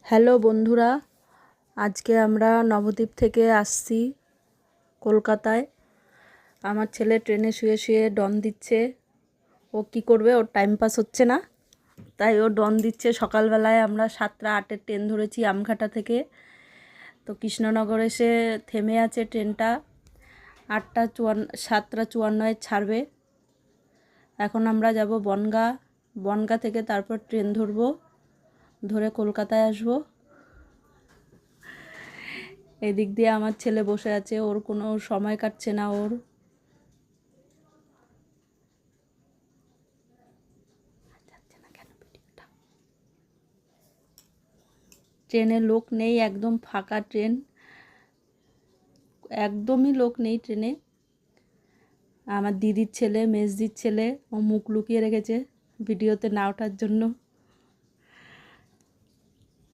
Hello বন্ধুরা, আজকে আমরা নবদ্বীপ থেকে আসছি কলকাতায়। আমার ছেলে ট্রেনে শুয়ে শুয়ে ডন দিচ্ছে। ও কি করবে, ওর টাইম পাস হচ্ছে না, তাই ও ডন দিচ্ছে। সকালবেলায় আমরা 7:08-এর ট্রেন ধরেছি আমঘাটা থেকে। তো কৃষ্ণনগর এসে থেমে আছে ট্রেনটা। 7:54 ছাড়বে। এখন আমরা যাব বনগাঁ। বনগাঁ থেকে তারপর ট্রেন ধরবো, ধরে কলকাতায় আসবো। এদিক দিয়ে আমার ছেলে বসে আছে, ওর কোনো সময় কাটছে না। ওর ট্রেনে লোক নেই, একদম ফাঁকা ট্রেন, একদমই লোক নেই ট্রেনে। আমার দিদির ছেলে, মেজদির ছেলে, ও মুখ লুকিয়ে রেখেছে ভিডিওতে না ওঠার জন্য।